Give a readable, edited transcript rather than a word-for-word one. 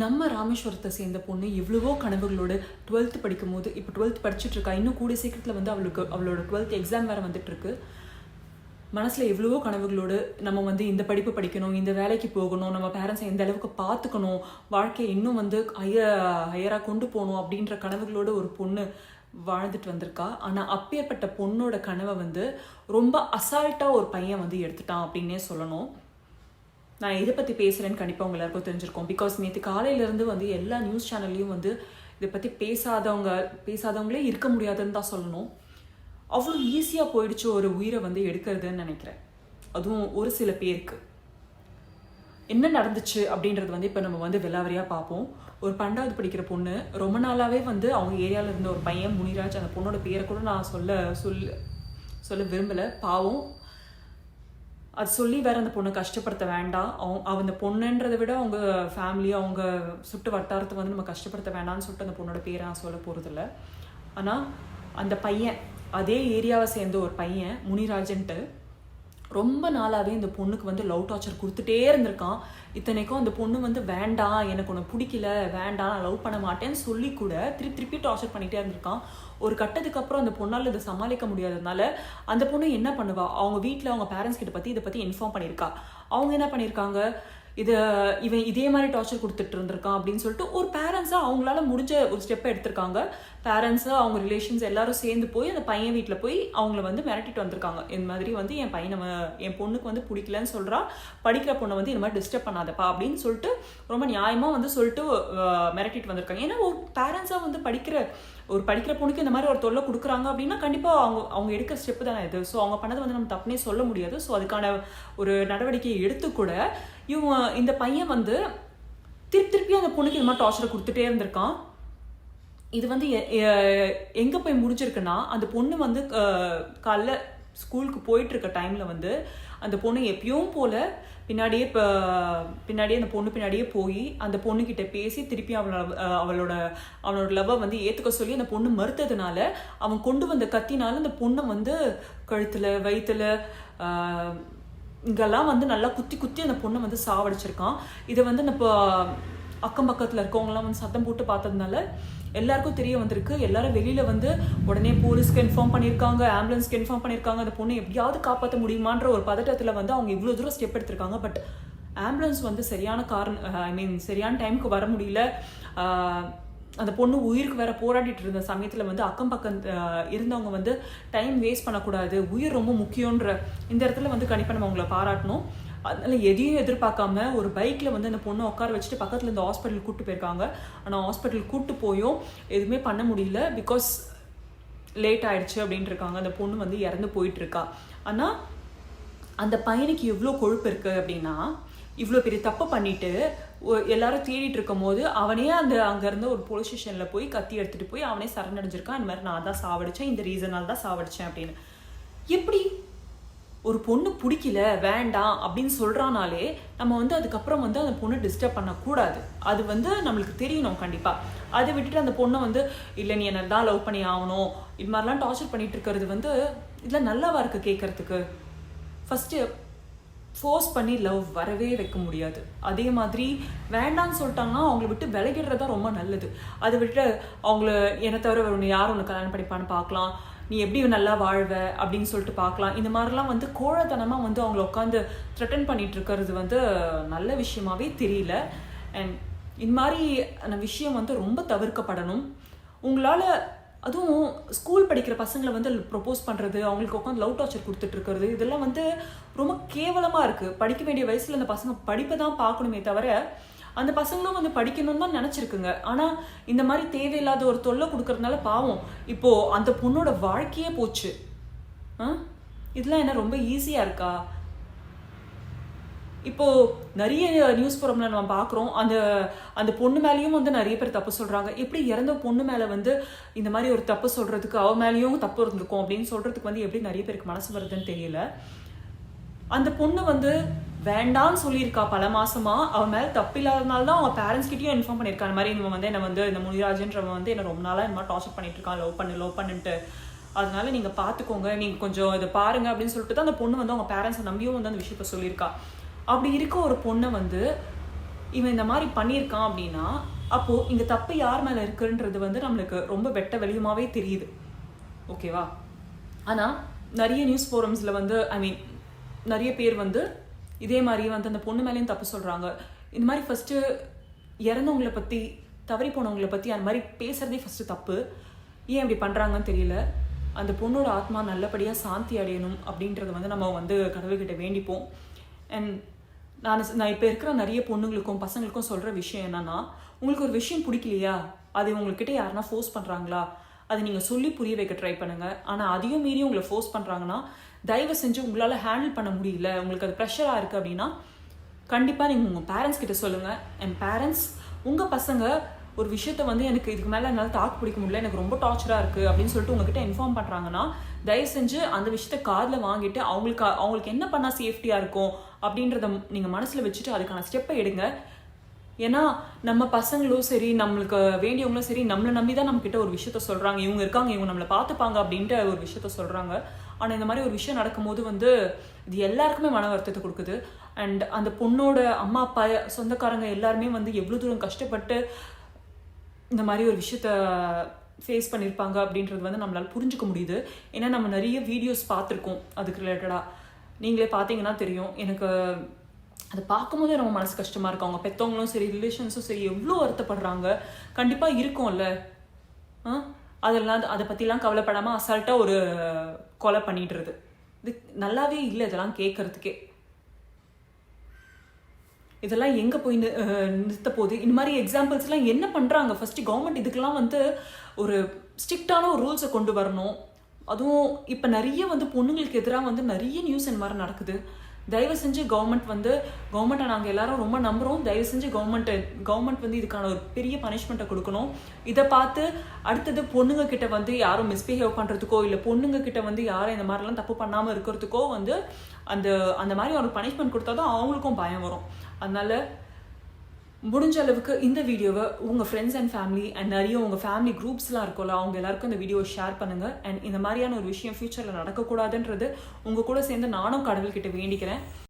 நம்ம ராமேஸ்வரத்தை சேர்ந்த பொண்ணு எவ்வளவோ கனவுகளோடு 12th படிக்கும்போது இப்போ 12th படிச்சுட்டு இருக்கா. இன்னும் கூடிய சீக்கிரத்தில் வந்து அவளோட 12th எக்ஸாம் வேறு வந்துட்டுருக்கு. மனசில் எவ்வளவோ கனவுகளோடு நம்ம வந்து இந்த படிப்பு படிக்கணும், இந்த வேலைக்கு போகணும், நம்ம பேரண்ட்ஸை எந்த அளவுக்கு பார்த்துக்கணும், வாழ்க்கையை இன்னும் வந்து ஹையராக கொண்டு போகணும் அப்படின்ற கனவுகளோடு ஒரு பொண்ணு வாழ்ந்துட்டு வந்திருக்கா. ஆனால் அப்பேற்பட்ட பொண்ணோட கனவை வந்து ரொம்ப அசால்ட்டாக ஒரு பையன் வந்து எடுத்துட்டான் அப்படின்னே சொல்லணும். நான் இதை பற்றி பேசுகிறேன்னு கண்டிப்பாக உங்க எல்லாருக்கும் தெரிஞ்சிருக்கோம். பிகாஸ் நேற்று காலையிலேருந்து வந்து எல்லா நியூஸ் சேனல்லையும் வந்து இதை பற்றி பேசாதவங்களே இருக்க முடியாதுன்னு தான் சொல்லணும். அவ்வளோ ஈஸியாக போயிடுச்சு ஒரு உயிரை வந்து எடுக்கிறதுன்னு நினைக்கிறேன். அதுவும் ஒரு சில பேருக்கு என்ன நடந்துச்சு அப்படின்றது வந்து இப்போ நம்ம வந்து விலாவரியாக பார்ப்போம். ஒரு 12th படிக்கிற பொண்ணு ரொம்ப நாளாகவே வந்து அவங்க ஏரியாவில் இருந்த ஒரு பையன் முனிராஜ், அந்த பொண்ணோட பேரை கூட நான் சொல்ல விரும்பலை. பாவம், அது சொல்லி வேற அந்த பொண்ணை கஷ்டப்படுத்த வேண்டாம். அந்த பொண்ணுன்றதை விட அவங்க ஃபேமிலி, அவங்க சுட்டு வட்டாரத்தை வந்து நம்ம கஷ்டப்படுத்த வேண்டாம்னு சொல்லிட்டு அந்த பொண்ணோட பேரை நான் சொல்ல போகிறதில்ல. ஆனால் அந்த பையன், அதே ஏரியாவை சேர்ந்த ஒரு பையன் முனிராஜன்ட்டு ரொம்ப நாளாகவே இந்த பொண்ணுக்கு வந்து லவ் டார்ச்சர் கொடுத்துட்டே இருந்திருக்கான். இத்தனைக்கும் அந்த பொண்ணு வந்து வேண்டாம், எனக்கு ஒன்று பிடிக்கல, வேண்டாம், நான் லவ் பண்ண மாட்டேன்னு சொல்லி கூட திருப்பி டார்ச்சர் பண்ணிகிட்டே இருந்திருக்கான். ஒரு கட்டத்துக்கு அப்புறம் அந்த பொண்ணால் இதை சமாளிக்க முடியாததுனால அந்த பொண்ணு என்ன பண்ணுவா, அவங்க வீட்டில் அவங்க பேரண்ட்ஸ் கிட்ட இதை பற்றி இன்ஃபார்ம் பண்ணியிருக்கா. அவங்க என்ன பண்ணியிருக்காங்க, இவன் இதே மாதிரி டார்ச்சர் கொடுத்துட்டு இருந்திருக்கான் அப்படின்னு சொல்லிட்டு ஒரு பேரண்ட்ஸாக அவங்களால முடிஞ்ச ஒரு ஸ்டெப்பை எடுத்திருக்காங்க. பேரண்ட்ஸாக அவங்க ரிலேஷன்ஸ் எல்லாரும் சேர்ந்து போய் அந்த பையன் வீட்டில் போய் அவங்கள வந்து மிரட்டிட்டு வந்திருக்காங்க. இந்த மாதிரி வந்து என் பொண்ணுக்கு வந்து பிடிக்கலன்னு சொல்கிறா, படிக்கிற பொண்ணை வந்து இந்த மாதிரி டிஸ்டர்ப் பண்ணாதப்பா அப்படின்னு சொல்லிட்டு ரொம்ப நியாயமாக வந்து சொல்லிட்டு மிரட்டிட்டு வந்திருக்காங்க. ஏன்னா ஒரு பேரண்ட்ஸாக வந்து படிக்கிற பொண்ணுக்கு இந்த மாதிரி ஒரு தொல்லை கொடுக்குறாங்க அப்படின்னா கண்டிப்பாக அவங்க எடுக்கிற ஸ்டெப்பு தானே இது. ஸோ அவங்க பண்ணது வந்து நம்ம தப்புனே சொல்ல முடியாது. ஸோ அதுக்கான ஒரு நடவடிக்கையை எடுத்து கூட இந்த பையன் வந்து திருப்பி அந்த பொண்ணுக்கு இந்த மாதிரி டார்ச்சரை கொடுத்துட்டே இருந்திருக்கான். இது வந்து எங்கே போய் முடிஞ்சிருக்குன்னா, அந்த பொண்ணு வந்து காலைல ஸ்கூலுக்கு போயிட்டு இருக்க டைமில் வந்து அந்த பொண்ணு எப்பயும் போல பின்னாடியே அந்த பொண்ணு பின்னாடியே போய் அந்த பொண்ணுக்கிட்ட பேசி திருப்பி அவனோட லவ்வை வந்து ஏற்றுக்க சொல்லி அந்த பொண்ணு மறுத்ததுனால அவன் கொண்டு வந்த கத்தினால அந்த பொண்ணை வந்து கழுத்தில், வயிற்றுல, இங்கெல்லாம் வந்து நல்லா குத்தி அந்த பொண்ணை வந்து சாவடிச்சிருக்கான். இதை வந்து இப்போ அக்கம் பக்கத்தில் இருக்கவங்களாம் வந்து சத்தம் போட்டு பார்த்ததுனால எல்லாருக்கும் தெரிய வந்திருக்கு. எல்லாரும் வெளியில் வந்து உடனே போலீஸ்க்கு இன்ஃபார்ம் பண்ணியிருக்காங்க, ஆம்புலன்ஸ்க்கு இன்ஃபார்ம் பண்ணியிருக்காங்க. அந்த பொண்ணை எப்படியாவது காப்பாற்ற முடியுமான்ற ஒரு பதட்டத்தில் வந்து அவங்க இவ்வளோ தூரம் ஸ்டெப் எடுத்திருக்காங்க. பட் ஆம்புலன்ஸ் வந்து சரியான டைமுக்கு வர முடியல. அந்த பொண்ணு உயிருக்கு வேற போராடிட்டு இருந்த சமயத்தில் வந்து அக்கம் பக்கம் இருந்தவங்க வந்து டைம் வேஸ்ட் பண்ணக்கூடாது, உயிர் ரொம்ப முக்கியன்ற இந்த இடத்துல வந்து கண்டிப்பாக நம்ம அவங்கள பாராட்டணும். அதனால எதையும் எதிர்பார்க்காம ஒரு பைக்கில் வந்து அந்த பொண்ணை உட்கார வச்சுட்டு பக்கத்தில் இந்த ஹாஸ்பிட்டலுக்கு கூப்பிட்டு போயிருக்காங்க. ஆனால் ஹாஸ்பிட்டலுக்கு கூப்பிட்டு போயும் எதுவுமே பண்ண முடியல, பிகாஸ் லேட் ஆயிடுச்சு அப்படின்ட்டு இருக்காங்க. அந்த பொண்ணு வந்து இறந்து போயிட்டு இருக்கா. ஆனால் அந்த பையனுக்கு எவ்வளோ கொழுப்பு இருக்கு அப்படின்னா, இவ்வளோ பெரிய தப்பு பண்ணிட்டு எல்லாரும் தேடிட்டு இருக்கும் போது அவனே அங்கேருந்து ஒரு போலீஸ் ஸ்டேஷனில் போய் கத்தி எடுத்துகிட்டு போய் அவனே சரணடைஞ்சிருக்கான். இந்த மாதிரி நான் தான் சாவடிச்சேன், இந்த ரீசனால் தான் சாவடிச்சேன் அப்படின்னு. எப்படி ஒரு பொண்ணு பிடிக்கல, வேண்டாம் அப்படின்னு சொல்கிறானாலே நம்ம வந்து அதுக்கப்புறம் வந்து அந்த பொண்ணு டிஸ்டர்ப் பண்ணக்கூடாது. அது வந்து நம்மளுக்கு தெரியணும் கண்டிப்பாக. அதை விட்டுட்டு அந்த பொண்ணை வந்து இல்லை நீ என்ன தான் லவ் பண்ணி ஆகணும், இது மாதிரிலாம் டார்ச்சர் பண்ணிட்டு இருக்கிறது வந்து இதில் நல்லாவா இருக்குது கேட்குறதுக்கு. ஃபஸ்ட்டு ஃபோர்ஸ் பண்ணி லவ் வரவே வைக்க முடியாது. அதே மாதிரி வேண்டான்னு சொல்லிட்டாங்கன்னா அவங்கள விட்டு விலகிடுறது தான் ரொம்ப நல்லது. அதை விட்டு அவங்கள என்னை தவிர யார் ஒன்று கல்யாணம் பண்ணிப்பான்னு பார்க்கலாம், நீ எப்படி நல்லா வாழ்வ அப்படின்னு சொல்லிட்டு பார்க்கலாம். இந்த மாதிரிலாம் வந்து கோழத்தனமாக வந்து அவங்கள உட்காந்து த்ரெட்டன் பண்ணிட்டு இருக்கிறது வந்து நல்ல விஷயமாவே தெரியல. அண்ட் இந்த மாதிரி விஷயம் வந்து ரொம்ப தவிர்க்கப்படணும். உங்களால் அதுவும் ஸ்கூல் படிக்கிற பசங்களை வந்து ப்ரொப்போஸ் பண்ணுறது, அவங்களுக்கு உட்காந்து லவ் டார்ச்சர் கொடுத்துட்டு இருக்கிறது, இதெல்லாம் வந்து ரொம்ப கேவலமாக இருக்குது. படிக்க வேண்டிய வயசில் அந்த பசங்க படிப்பை தான் பார்க்கணுமே தவிர அந்த பசங்களும் வந்து படிக்கணும்னு தான் நினச்சிருக்குங்க. ஆனால் இந்த மாதிரி தேவையில்லாத ஒரு தொல்லை கொடுக்கறதுனால பாவம் இப்போது அந்த பொண்ணோட வாழ்க்கையே போச்சு. இதெல்லாம் என்ன ரொம்ப ஈஸியாக இருக்கா? இப்போது நிறைய நியூஸ் ப்ரோக்ராமில் நம்ம பார்க்குறோம், அந்த பொண்ணு மேலேயும் வந்து நிறைய பேர் தப்பு சொல்கிறாங்க. எப்படி இறந்த பொண்ணு மேலே வந்து இந்த மாதிரி ஒரு தப்பு சொல்கிறதுக்கு அவ மேலேயும் தப்பு இருந்திருக்கும் அப்படின்னு சொல்கிறதுக்கு வந்து எப்படி நிறைய பேருக்கு மனசு வருதுன்னு தெரியல. அந்த பொண்ணு வந்து வேண்டான்னு சொல்லியிருக்கா பல மாசமா. அவன் மேலே தப்பு இல்லாதனால தான் அவங்க பேரண்ட்ஸ் கிட்டேயும் இன்ஃபார்ம் பண்ணியிருக்கா. இந்த மாதிரி இவன் வந்து என்னை வந்து இந்த முனிராஜன்றவன் வந்து என்னை ரொம்ப நாளாக இந்த மாதிரி டார்ச்சர் பண்ணிட்டு இருக்கான், லவ் பண்ணுன்ட்டு, அதனால நீங்கள் பார்த்துக்கோங்க, நீங்கள் கொஞ்சம் இதை பாருங்க அப்படின்னு சொல்லிட்டு தான் அந்த பொண்ணு வந்து அவங்க பேரண்ட்ஸை நம்பியும் வந்து அந்த விஷயத்த சொல்லியிருக்கா. அப்படி இருக்க ஒரு பொண்ணை வந்து இவன் இந்த மாதிரி பண்ணியிருக்கான் அப்படின்னா அப்போது இங்கே தப்பு யார் மேலே இருக்குன்றது வந்து நம்மளுக்கு ரொம்ப வெட்ட வெளியுமாவே தெரியுது. ஓகேவா? ஆனால் நிறைய நியூஸ் ஃபோரம்ஸில் வந்து நிறைய பேர் வந்து இதே மாதிரி வந்து அந்த பொண்ணு மேலேயும் தப்பு சொல்கிறாங்க. இந்த மாதிரி ஃபஸ்ட்டு இறந்தவங்களை பற்றி, தவறி போனவங்களை பற்றி அந்த மாதிரி பேசுகிறதே ஃபஸ்ட்டு தப்பு. ஏன் இப்படி பண்ணுறாங்கன்னு தெரியல. அந்த பொண்ணோட ஆத்மா நல்லபடியாக சாந்தி அடையணும் அப்படின்றத வந்து நம்ம வந்து கடவுள்கிட்ட வேண்டிப்போம். அண்ட் நான் இப்போ இருக்கிற நிறைய பொண்ணுங்களுக்கும் பசங்களுக்கும் சொல்கிற விஷயம் என்னன்னா, உங்களுக்கு ஒரு விஷயம் பிடிக்கலையா, அது உங்கள்கிட்ட யாருன்னா ஃபோர்ஸ் பண்ணுறாங்களா, அதை நீங்கள் சொல்லி புரிய வைக்க ட்ரை பண்ணுங்கள். ஆனால் அதையும் மீறி உங்களை ஃபோர்ஸ் பண்ணுறாங்கன்னா, தயவு செஞ்சு உங்களால் ஹேண்டில் பண்ண முடியல, உங்களுக்கு அது ப்ரெஷராக இருக்குது அப்படின்னா கண்டிப்பாக நீங்கள் உங்கள் பேரண்ட்ஸ் கிட்ட சொல்லுங்கள். அண்ட் பேரண்ட்ஸ், உங்கள் பசங்க ஒரு விஷயத்த வந்து எனக்கு இதுக்கு மேலே என்னால் தாக்கு பிடிக்க முடியல, எனக்கு ரொம்ப டார்ச்சராக இருக்குது அப்படின்னு சொல்லிட்டு உங்ககிட்ட இன்ஃபார்ம் பண்ணுறாங்கன்னா, தயவு செஞ்சு அந்த விஷயத்த காதில் வாங்கிட்டு அவங்களுக்கு என்ன பண்ணால் சேஃப்டியாக இருக்கும் அப்படின்றத நீங்கள் மனசில் வச்சுட்டு அதுக்கான ஸ்டெப்பை எடுங்க. ஏன்னா நம்ம பசங்களும் சரி, நம்மளுக்கு வேண்டியவங்களும் சரி, நம்மளை நம்பி தான் நம்மக்கிட்ட ஒரு விஷயத்த சொல்கிறாங்க. இவங்க இருக்காங்க, இவங்க நம்மளை பார்த்துப்பாங்க அப்படின்ட்டு ஒரு விஷயத்த சொல்கிறாங்க. ஆனால் இந்த மாதிரி ஒரு விஷயம் நடக்கும்போது வந்து இது எல்லாருக்குமே மன வருத்தத்தை கொடுக்குது. அண்ட் அந்த பொண்ணோட அம்மா அப்பா சொந்தக்காரங்க எல்லாருமே வந்து எவ்வளோ தூரம் கஷ்டப்பட்டு இந்த மாதிரி ஒரு விஷயத்த ஃபேஸ் பண்ணியிருப்பாங்க அப்படின்றது வந்து நம்மளால் புரிஞ்சுக்க முடியுது. ஏன்னா நம்ம நிறைய வீடியோஸ் பார்த்துருக்கோம் அதுக்கு ரிலேட்டடாக. நீங்களே பார்த்தீங்கன்னா தெரியும். எனக்கு அதை பார்க்கும்போதே ரொம்ப மனசு கஷ்டமாக இருக்கும். அவங்க பெற்றவங்களும் சரி, ரிலேஷன்ஸும் சரி எவ்வளோ வருத்தப்படுறாங்க. கண்டிப்பாக இருக்கும்ல. அதை பற்றிலாம் கவலைப்படாமல் அசால்ட்டாக ஒரு கொலை பண்ணிடுறது இது நல்லாவே இல்லை. இதெல்லாம் கேட்கறதுக்கே இதெல்லாம் எங்கே போய் நிறுத்த போகுது? இந்த மாதிரி எக்ஸாம்பிள்ஸ்லாம் என்ன பண்ணுறாங்க? ஃபஸ்ட்டு கவர்மெண்ட் இதுக்கெல்லாம் வந்து ஒரு ஸ்ட்ரிக்டான ஒரு ரூல்ஸை கொண்டு வரணும். அதுவும் இப்போ நிறைய வந்து பொண்ணுங்களுக்கு எதிராக வந்து நிறைய நியூஸ் இந்த மாதிரி நடக்குது. தயவு செஞ்சு கவர்மெண்ட்டை நாங்கள் எல்லாரும் ரொம்ப நம்புகிறோம். தயவு செஞ்சு கவர்மெண்ட் வந்து இதுக்கான ஒரு பெரிய பனிஷ்மெண்ட்டை கொடுக்கணும். இதை பார்த்து அடுத்தது பொண்ணுங்க கிட்ட வந்து யாரும் மிஸ்பிஹேவ் பண்ணுறதுக்கோ, இல்லை பொண்ணுங்க கிட்ட வந்து யாரும் இந்த மாதிரிலாம் தப்பு பண்ணாமல் இருக்கிறதுக்கோ வந்து அந்த மாதிரி ஒரு பனிஷ்மெண்ட் கொடுத்தா தான் அவங்களுக்கும் பயம் வரும். அதனால முடிஞ்ச அளவுக்கு இந்த வீடியோவை உங்கள் ஃப்ரெண்ட்ஸ் அண்ட் ஃபேமிலி அண்ட் நிறைய உங்கள் ஃபேமிலி குரூப்ஸ்லாம் இருக்கும்ல, அவங்க எல்லாருக்கும் இந்த வீடியோவை ஷேர் பண்ணுங்கள். அண்ட் இந்த மாதிரியான ஒரு விஷயம் ஃப்யூச்சரில் நடக்கக்கூடாதுன்றது உங்கள் கூட சேர்ந்து நானும் கடவுள்கிட்ட வேண்டிக்கிறேன்.